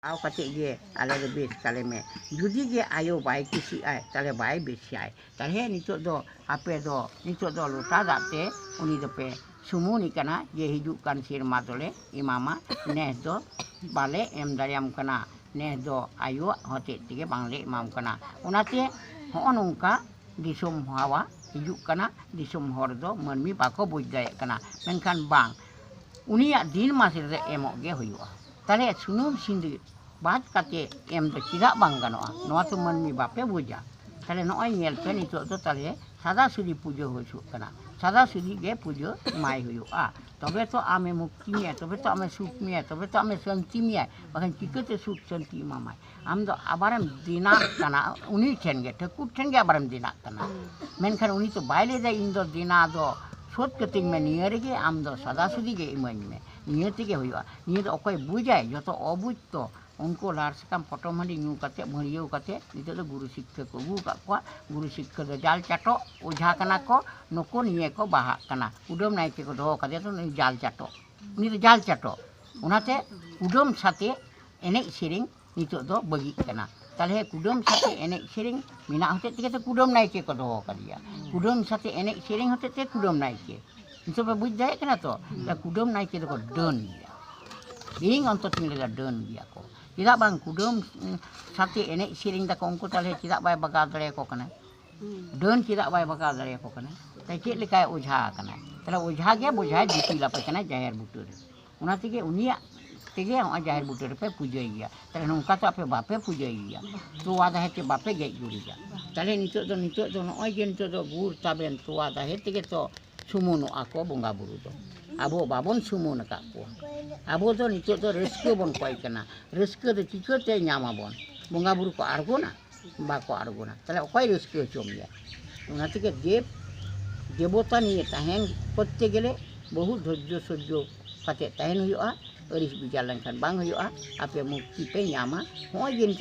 Aw kate ge ale de bes tale me judi ge ayo bai kisi ai tale bai besi ai tale nitok do ape do nitok do luta date uni do pe sumu ni kana ye hijukkan sirma tole imama nes do bale em dariam kana nes do ayo hote tige bangle imam kana onate ho nongka disum hawa hijuk kana disum hor do manmi bako buj dayak kana menkan bang uniak din masih re emok ge huyu'a tale sunum sindi bat kate em do tidak bang ganoa noa tu manmi bape buja tale noai nyel pe nitok do tale sada sudi pujo husuk kana sada sudi ge pujo mai huyu'a tobe to ame mukti tobe to ame sukmia tobe to ame santimia bahkan jika te suk santi mamai am do abaram dinak kana uni chen ge tekut chen ge abaram dinak kana menkan uni to baile da indo dina do sot keting me nier ge am do sada sudi ge iman me nier tige huyu'a nier okoi bujai joto obuj to उनको लार से कम photo मंडी new कते मरियो कते नितो तो गुरु शिक्षक को गु का गुरु शिक्षक दो जाल चाटो ओझा कना को नको निये को बाहा कना उडम नायके को दो कते तो जाल चाटो नि तो जाल चाटो उनाते उडम साथे एने सेरिंग नितो दो बगी कना ताले कुडम साथे एने सेरिंग मिना होते तिके तो कुडम नायके को दो कदिया कुडम साथे एने सेरिंग होते ते कुडम नायके नितो पे बुझ जाए कना तो कुडम नायके तो done dia ding ontot nila don dia ko tidak bang kudum sate enek siring da kongko tale tidak bai bagal dare ko kana don tidak bai bagal dare ko kana tai cek lekai ojha kana tala ojha ge bojha diti la pe kana jahir butur una tige unia tige on jahir butur pe pujai dia tala nongka to ape bape pujai dia tuwa da hete bape ge juri dia tale nitok do no oi gen to do gur taben tuwa da hete ge to sumuno ako bonga buru do abo babon sumu na ko abo do nitok do resko bon koi kana resko do chikote nyama bon bonga buru ko argona ba ko argona tale koi resko chom ya onate ke দেবতা নিয়ে তাহেন করতে গেলে বহু ধৈর্য সহ্য কাতে তাহেন huyu'a euris bijalan kan bang huyu'a ape mukti pe nyama hoy gen